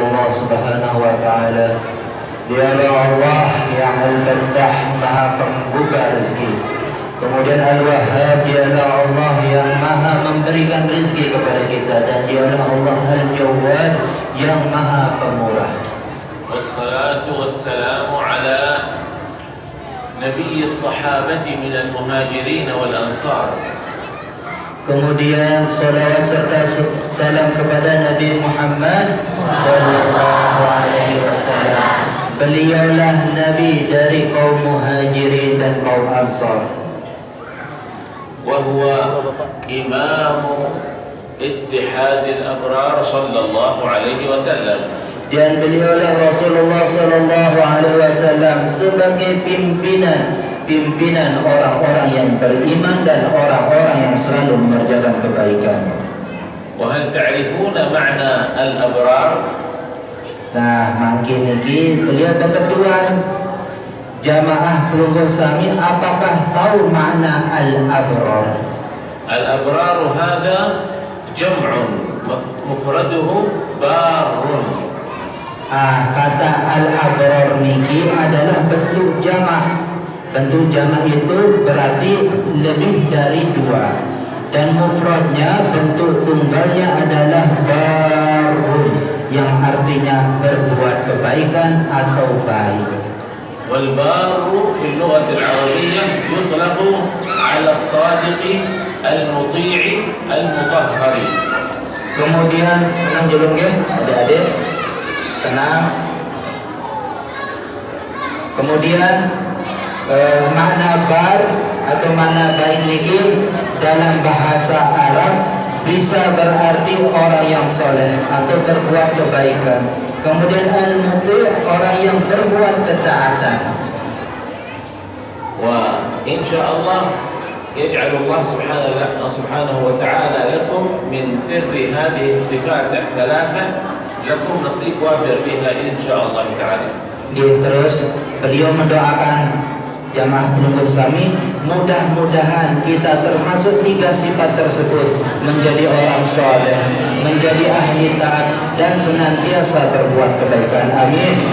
Allah Subhanahu wa taala. Dialah Allah yang Al-Fattah, Maha Pembuka rezeki. Kemudian Al-Wahhab, dialah Allah yang Maha memberikan rezeki kepada kita, dan dialah Allah Al-Jawad yang Maha Pemurah. Wassalatu wassalamu ala Nabi as-sahabati minal muhajirin wal ansar. Kemudian salawat serta salam kepada Nabi Muhammad sallallahu alaihi wasallam. Beliaulah Nabi dari kaum Muhajirin dan kaum Ansar. Wa huwa imamu ittihadil abrar sallallahu alaihi wasallam. Dan beliaulah Rasulullah sallallahu alaihi wasallam sebagai pimpinan orang-orang yang beriman dan orang-orang yang selalu mengerjakan kebaikan. Wa hal ta'rifuna ma'na al-abrar? Nah, makin ini beliau berkeduan jamaah pelungguh sami, apakah tahu makna al-abrar? Al-abrar hadha jam'un mufraduhu barrun. Kata al-abrar niki adalah bentuk jamak. Bentuk jamak itu berarti lebih dari dua, dan mufradnya bentuk tunggalnya adalah barun, yang artinya berbuat kebaikan atau baik. Wal barru fi al-lughah al-arabiyyah yutlaqu 'ala as-sadiq al-muti' al-mutahhar. Kemudian tenang jelung ya, adik-adik. Tenang. Kemudian makna bar atau makna baik niki dalam bahasa Arab bisa berarti orang yang soleh atau berbuat kebaikan. Kemudian al-muti' orang yang berbuat ketaatan. Wa insyaallah yaj'al Allah subhanahu wa ta'ala lakum min sirri hadhihi as-sifat ats-thalatha lakum nasib wafir fiha insyaallah ta'ala. Terus beliau mendoakan jamaah pelungguh sami, mudah-mudahan kita termasuk tiga sifat tersebut, menjadi orang soleh, menjadi ahli taat, dan senantiasa berbuat kebaikan. Amin.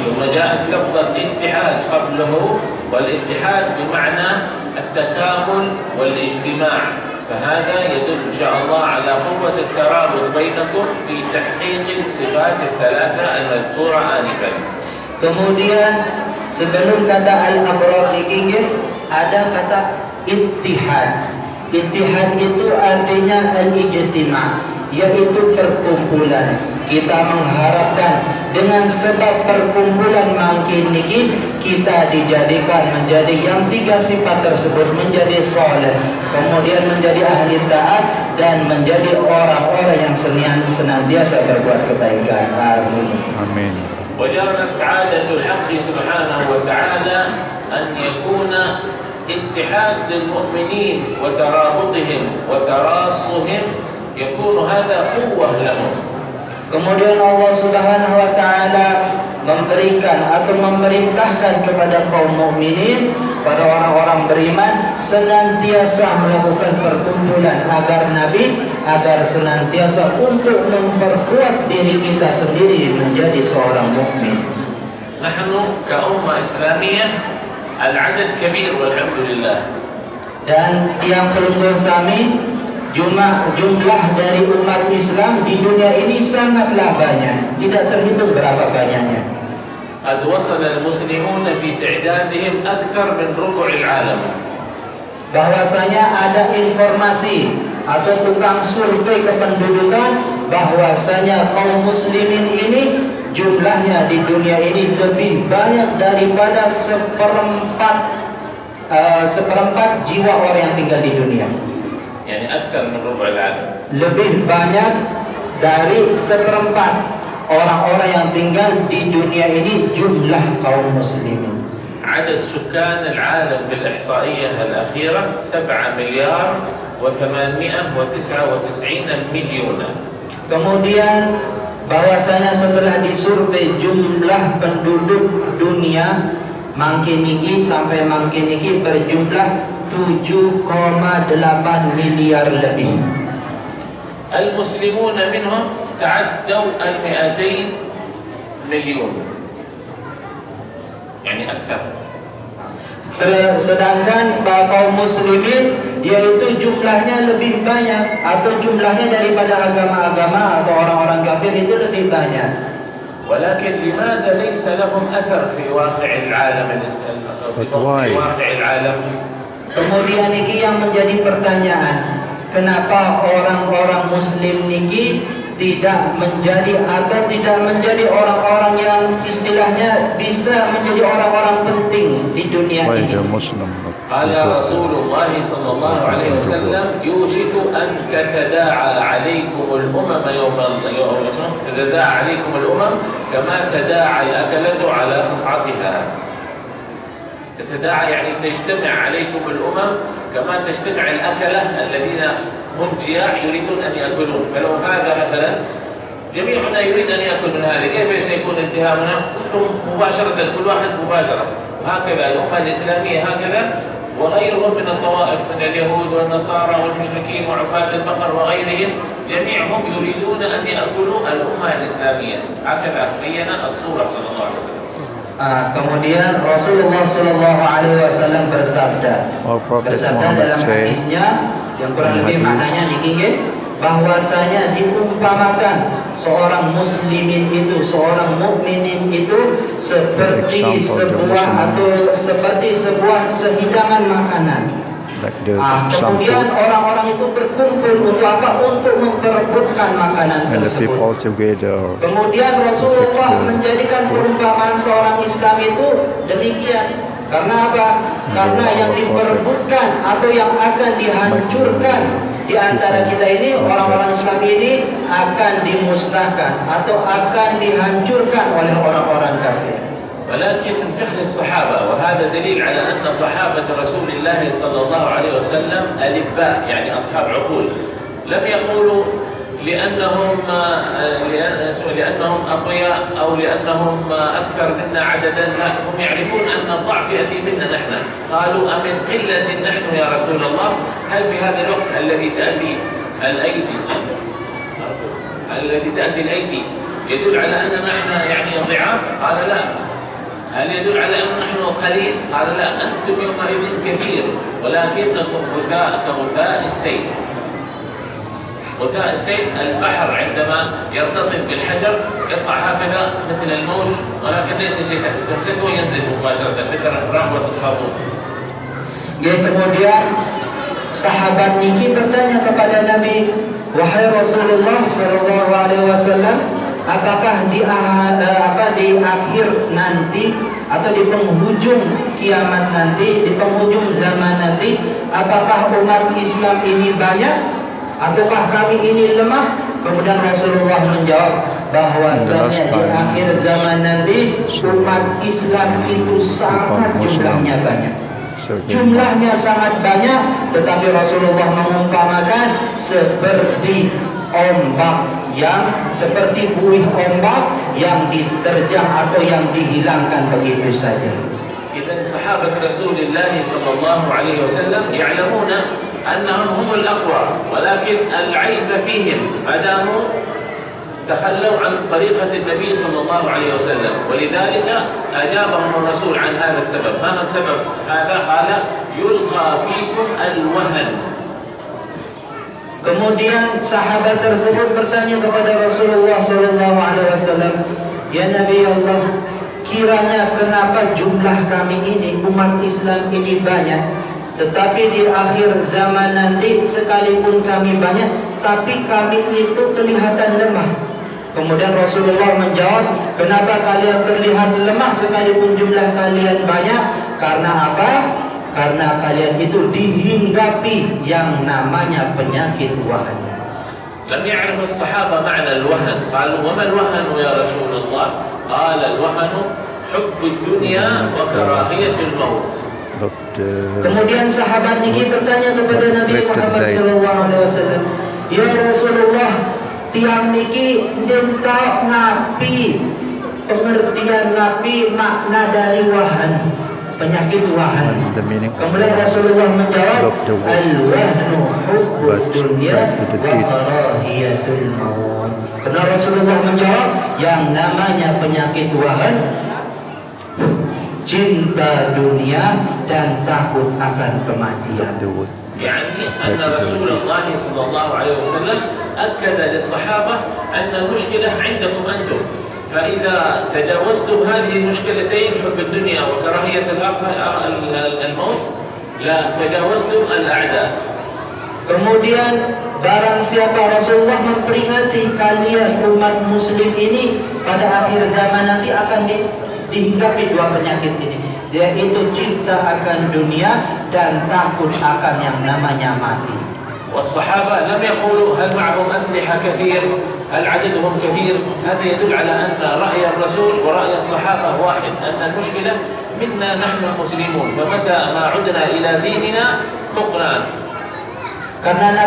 ثم جاءت لفظة اتحاد قبله والاتحاد بمعنى التكامل والاجتماع، فهذا يدل إن شاء الله على قوة الترابط بينكم في تحقيق الصفات الثلاثة المذكورة آنفا. Kemudian sebelum kata al-abrar niki ada kata ittihad. Ittihad itu artinya al-ijtima', yaitu perkumpulan. Kita mengharapkan dengan sebab perkumpulan makin niki kita dijadikan menjadi yang tiga sifat tersebut, menjadi soleh, kemudian menjadi ahli taat, dan menjadi orang-orang yang senantiasa berbuat kebaikan. Amin. Amin. وجرت عادة الحق سبحانه وتعالى أن يكون اتحاد للمؤمنين وترابطهم وتراصهم يكون هذا قوة لهم. Kemudian Allah Subhanahu wa taala memberikan atau memerintahkan kepada kaum mukminin, pada orang-orang beriman, senantiasa melakukan perkumpulan agar senantiasa untuk memperkuat diri kita sendiri menjadi seorang mukmin. Nahnu ka'ummah Islamiyah al-'adad kabir walhamdulillah. Dan yang pelungguh sami, jumlah dari umat Islam di dunia ini sangatlah banyak, tidak terhitung berapa banyaknya. قد وصل المسلمون في تعدادهم أكثر من ربع العالم. Bahwasanya ada informasi atau tukang survei kependudukan bahwasanya kaum muslimin ini jumlahnya di dunia ini lebih banyak daripada seperempat jiwa orang yang tinggal di dunia. Yani akthar min rubu' al-alam. Lebih banyak dari seperempat orang-orang yang tinggal di dunia ini jumlah kaum muslimin. عدد سكان العالم في الإحصائية الأخيرة 7 مليار و899 مليون. Kemudian bahwasanya setelah disurvei jumlah penduduk dunia makin niki sampai makin niki berjumlah 7,8 miliar lebih. المسلمون منهم تعدوا 200 مليون يعني أكثر. Sedangkan kaum muslimin yaitu jumlahnya lebih banyak atau jumlahnya daripada agama-agama atau orang-orang kafir itu lebih banyak. ولكن لماذا ليس لهم أثر في واقع العالم في واقع العالم؟ Kemudian niki yang menjadi pertanyaan, kenapa orang-orang muslim niki tidak menjadi orang-orang yang istilahnya bisa menjadi orang-orang penting di dunia ini? قال رسول الله صلى الله عليه وسلم يوشك أن تتداعى عليكم الأمم تتداعى عليكم الأمم كما تداعى الأكلة على قصعتها. تتداعى يعني تجتمع عليكم الأمم كما تجتمع الأكلة الذين هم جياع يريدون أن يأكلون. فلو هذا مثلا جميعنا يريد أن يأكل من هذا، كيف سيكون التهامنا؟ كلهم مباشرة، كل واحد مباشرة. وهكذا الأمة الإسلامية هكذا، وغيرهم من الطوائف من اليهود والنصارى والمشركين وعباد البقر وغيرهم، جميعهم يريدون أن يأكلوا الأمة الإسلامية. هكذا بين الصورة صلى الله عليه وسلم. Kemudian Rasulullah Shallallahu Alaihi Wasallam bersabda dalam hadisnya yang kurang lebih maknanya niki, bahwasanya diumpamakan seorang muslimin itu, seorang mukminin itu seperti sebuah sehidangan makanan. Kemudian orang-orang itu berkumpul untuk apa? Untuk memperebutkan makanan tersebut. Kemudian Rasulullah menjadikan perumpamaan seorang Islam itu demikian. Karena apa? Karena yang diperebutkan atau yang akan dihancurkan di antara kita ini, orang-orang Islam ini akan dimusnahkan atau akan dihancurkan oleh orang-orang kafir. ولكن من فقه الصحابة، وهذا دليل على أن صحابة رسول الله صلى الله عليه وسلم ألباء، يعني أصحاب عقول. لم يقولوا لأنهم أقوياء أو لأنهم أكثر منا عددا، لا، هم يعرفون أن الضعف يأتي منا نحن. قالوا أمن قلة نحن يا رسول الله؟ هل في هذا الوقت الذي تأتي الأيدي يدل على أننا نحن يعني ضعاف؟ قال لا. هل يدل على أن نحن قليل؟ قال لا، أنتم يومئذ كثير ولكنكم غثاء كغثاء السيل. غثاء السيل البحر عندما يرتطم بالحجر يطلع هكذا مثل الموج، ولكن ليس شيء تمسكه وينزل مباشرة مثل رغوة الصابون. Kemudian sahabat niki bertanya kepada Nabi, wahai Rasulullah Shallallahu Alaihi Wasallam, apakah di akhir nanti atau di penghujung kiamat nanti, di penghujung zaman nanti, apakah umat Islam ini banyak ataukah kami ini lemah? Kemudian Rasulullah menjawab bahwasanya di akhir zaman nanti umat Islam itu sangat jumlahnya banyak. Jumlahnya sangat banyak, tetapi Rasulullah mengumpamakan seperti buih ombak yang diterjang atau yang dihilangkan begitu saja. إذن صحابة رسول الله صلى الله عليه وسلم يعلمون أنهم هم الأقوى، ولكن العيب فيهم ما داموا تخلوا عن طريقة النبي صلى الله عليه وسلم، ولذلك أجابهم الرسول عن هذا السبب. ما هو السبب هذا؟ قال يلقى فيكم الوهن. Kemudian sahabat tersebut bertanya kepada Rasulullah SAW, ya Nabi Allah, kiranya kenapa jumlah kami ini, umat Islam ini banyak, tetapi di akhir zaman nanti sekalipun kami banyak, tapi kami itu kelihatan lemah. Kemudian Rasulullah menjawab, kenapa kalian terlihat lemah sekalipun jumlah kalian banyak? Karena apa? Karena kalian itu dihinggapi yang namanya penyakit wahan. لم يعرف الصحابة معنى الوهن. قالوا وما الوهن يا رسول الله؟ قال الوهن حب الدنيا وكراهية الموت. Kemudian sahabat niki bertanya kepada Nabi Muhammad SAW, ya Rasulullah, tiang niki ndenta napi pengertian napi makna dari wahan. penyakit wahan. The meaning Kemudian Rasulullah menjawab, al-wahnu hubbud dunya wa karahiyatul maut. Karena Rasulullah menjawab, yang namanya penyakit wahan, cinta dunia dan takut akan kematian. يعني أن رسول الله صلى الله عليه وسلم أكد للصحابة أن المشكلة عندكم أنتم، فإذا تجاوزتم هذه المشكلتين حب الدنيا وكراهية الموت لا تجاوزتم الأعداء. Kemudian barang siapa Rasulullah memperingati kalian umat muslim ini pada akhir zaman nanti akan dihinggapi dua penyakit ini, yaitu cinta akan dunia dan takut akan yang namanya mati. والصحابة لم يقولوا هل معهم أسلحة كثير هل عددهم كثير، هذا يدل على أن رأي الرسول ورأي الصحابة واحد، أن المشكلة منا نحن المسلمون، فمتى ما عدنا إلى ديننا فقنا. Karena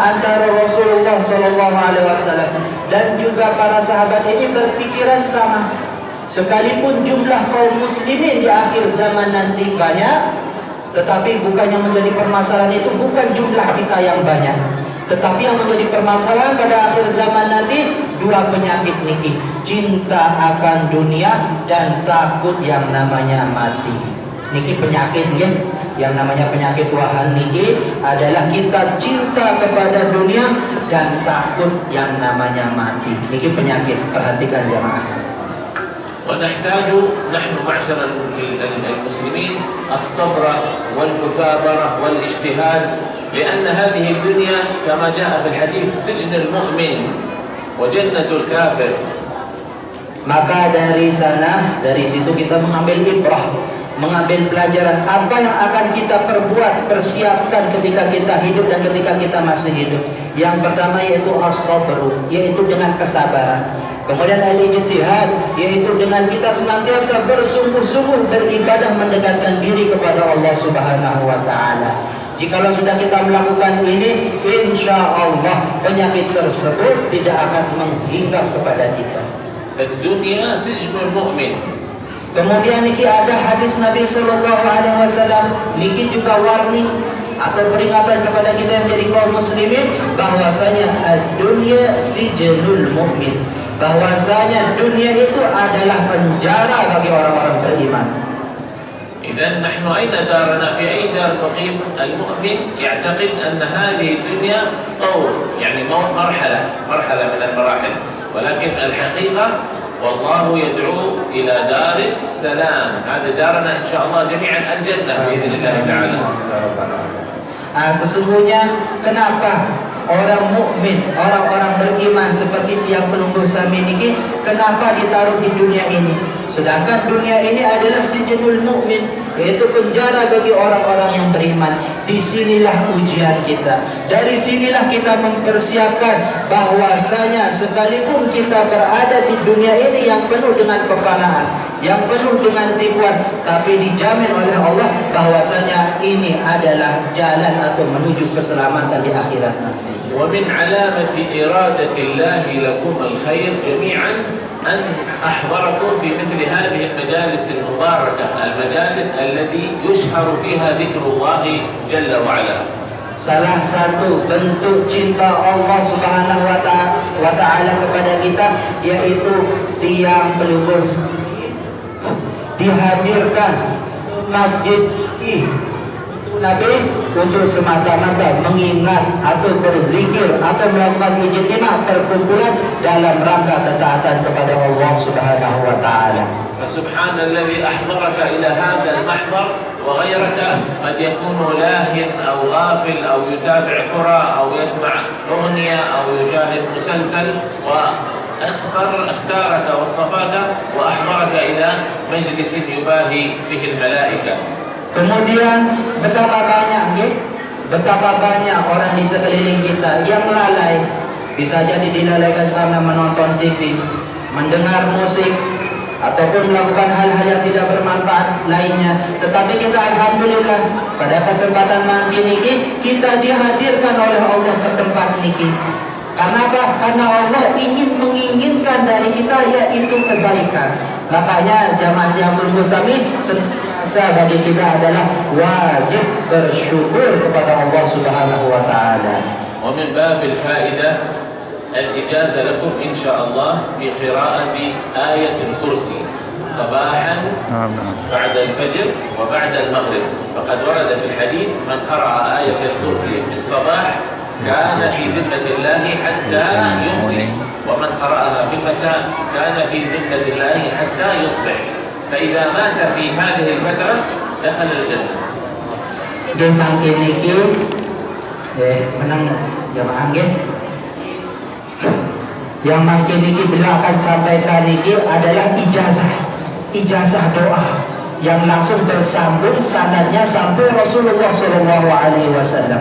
antara Rasulullah SAW dan juga para sahabat ini berpikiran sama. Sekalipun jumlah kaum muslimin di akhir zaman nanti banyak, tetapi bukan yang menjadi permasalahan itu bukan jumlah kita yang banyak, tetapi yang menjadi permasalahan pada akhir zaman nanti dua penyakit niki, cinta akan dunia dan takut yang namanya mati. Niki penyakit ya. Yang namanya penyakit wahan niki adalah kita cinta kepada dunia dan takut yang namanya mati. Niki penyakit, perhatikan jamaah. ونحتاج نحن معشر المسلمين الصبر والمثابرة والاجتهاد، لأن هذه الدنيا كما جاء في الحديث سجن المؤمن وجنة الكافر. Maka dari situ kita mengambil ibrah, mengambil pelajaran apa yang akan kita perbuat, persiapkan ketika kita hidup dan ketika kita masih hidup. Yang pertama yaitu as-sabru, yaitu dengan kesabaran. Kemudian al-ijtihad, yaitu dengan kita senantiasa bersungguh-sungguh beribadah mendekatkan diri kepada Allah Subhanahu wa taala. Jikalau sudah kita melakukan ini, insya Allah penyakit tersebut tidak akan menghinggap kepada kita. Dunia sijnul mu'min. Kemudian niki ada hadis Nabi Sallallahu Alaihi Wasallam, niki juga warning atau peringatan kepada kita yang jadi kaum muslimin bahwasanya dunia sijnul mu'min, bahwasanya dunia itu adalah penjara bagi orang-orang beriman. إذن نحن أين دارنا؟ في أي دار مقيم المؤمن يعتقد أن هذه الدنيا طور، يعني مرحلة من المراحل، ولكن الحقيقة والله يدعو إلى دار السلام. هذا دارنا إن شاء الله جميعا الجنة بإذن الله تعالى. Sesungguhnya kenapa orang mukmin, orang-orang beriman seperti yang penunggu sami niki, kenapa ditaruh di dunia ini? Sedangkan dunia ini adalah sijnul mukmin, yaitu penjara bagi orang-orang yang beriman. Disinilah ujian kita. Dari sinilah kita mempersiapkan bahwasanya sekalipun kita berada di dunia ini yang penuh dengan kefanaan, yang penuh dengan tipuan, tapi dijamin oleh Allah bahwasanya ini adalah jalan atau menuju keselamatan di akhirat nanti. ومن علامة إرادة الله لكم الخير جميعا أن أحضركم في مثل هذه المجالس المباركة، المجالس التي يشهر فيها ذكر الله جل وعلا. Salah satu bentuk cinta Allah Subhanahu wa taala kepada kita yaitu tiang pelunggur dihadirkan masjid Nabi untuk semata-mata mengingat atau berzikir atau melakukan ijtima, perkumpulan dalam rangka ketaatan kepada Allah Subhanahu wa taala. فسبحان الذي أحضرك إلى هذا المحضر وغيرك قد يكون لاهٍ أو غافل أو يتابع كرة أو يسمع أغنية أو يشاهد مسلسل اختارك واصطفاك وأحضرك إلى مجلس يباهي به الملائكة. Kemudian betapa banyak orang di sekeliling kita yang lalai, bisa jadi dilalaikan karena menonton TV, mendengar musik, ataupun melakukan hal-hal yang tidak bermanfaat lainnya. Tetapi kita alhamdulillah pada kesempatan makin niki kita dihadirkan oleh Allah ke tempat niki. Karena apa? Karena Allah ingin menginginkan dari kita yaitu kebaikan. Makanya jamaah yang belum sami Masa bagi kita adalah wajib bersyukur kepada Allah Subhanahu wa taala. ومن باب الفائدة الإجازة لكم إن شاء الله في قراءة آية الكرسي صباحا بعد الفجر وبعد المغرب، فقد ورد في الحديث من قرأ آية الكرسي في الصباح كان في ذمة الله حتى يمسي، ومن قرأها في المساء كان في ذمة الله حتى يصبح، فإذا مات في هذه الفترة دخل الجنة. Gemang ini menang jamaah nggih. Yang mangke niki beliau akan sampaikan niki adalah ijazah doa yang langsung bersambung sanadnya sampai Rasulullah Shallallahu Alaihi Wasallam.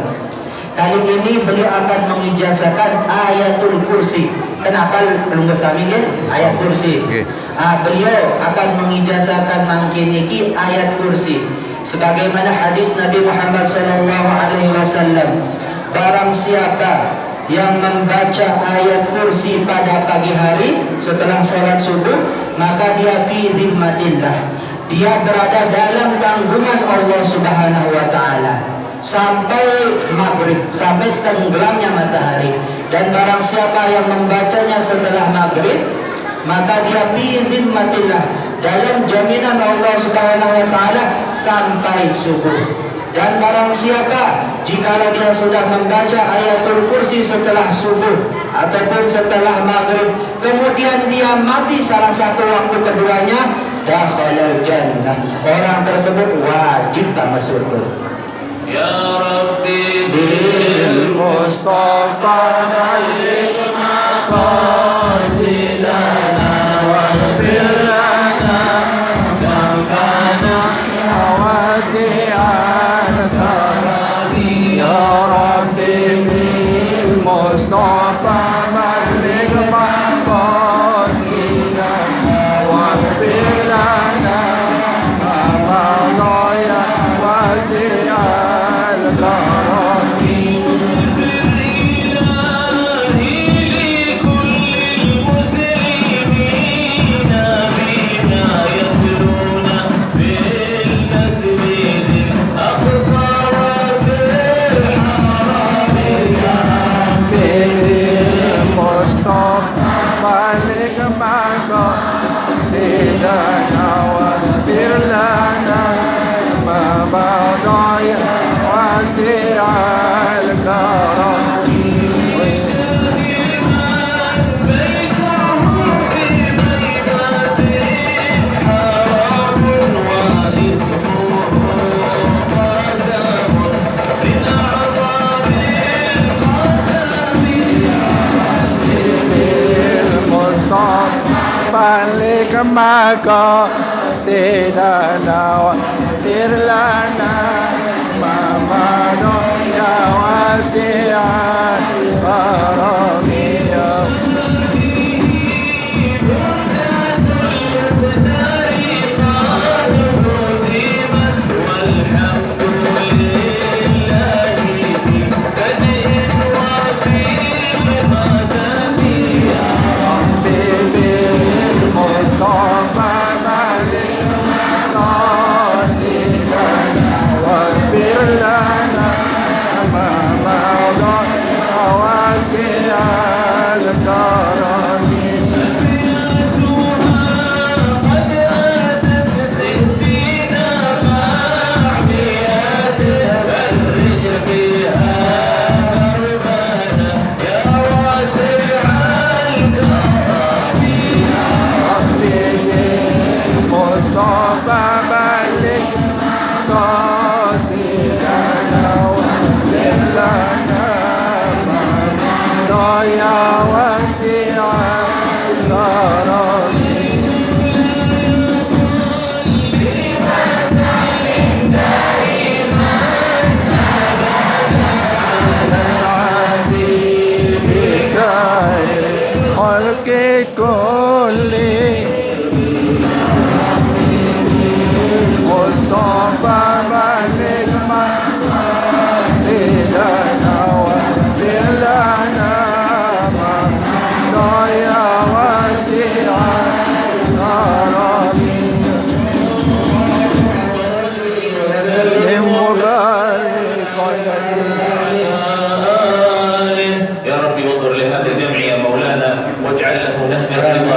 Kali ini beliau akan mengijazahkan ayatul kursi. Kenapa belum kesami ayat kursi? Beliau akan mengijazahkan mangke niki ayat kursi. Sebagaimana hadis Nabi Muhammad Shallallahu Alaihi Wasallam, barang siapa yang membaca ayat kursi pada pagi hari setelah sholat subuh, maka dia fi dhimmatillah, dia berada dalam tanggungan Allah Subhanahu wa taala sampai maghrib, sampai tenggelamnya matahari. Dan barang siapa yang membacanya setelah maghrib, maka dia fi dhimmatillah, dalam jaminan Allah Subhanahu wa taala sampai subuh. Dan barang siapa jikalau dia sudah membaca ayatul kursi setelah subuh ataupun setelah maghrib, kemudian dia mati salah satu waktu keduanya, dakhalal jannah, orang tersebut wajib tak masuk surga. Ya Rabbi bil Mustafa balligh maqasidana waghfir lana dhanbana wasi'a. Mustafa balligh maqasidana waghfir lana ma madaya wasi'al karami. Maqasidana waghfir lana ma madaya wasi'al karami.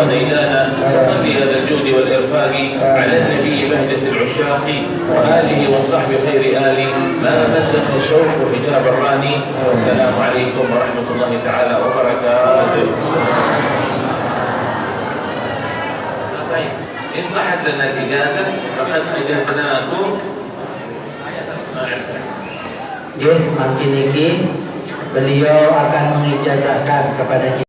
رمضان إلينا وصل هذا الجود والإرفاق على النبي بهجة العشاق وآله وصحبه خير آل ما مزق الشوق حجاب الراني. والسلام عليكم ورحمة الله تعالى وبركاته. إن صحت لنا الإجازة فقد أجزناكم. Makin iki beliau akan mengijazahkan kepada kita.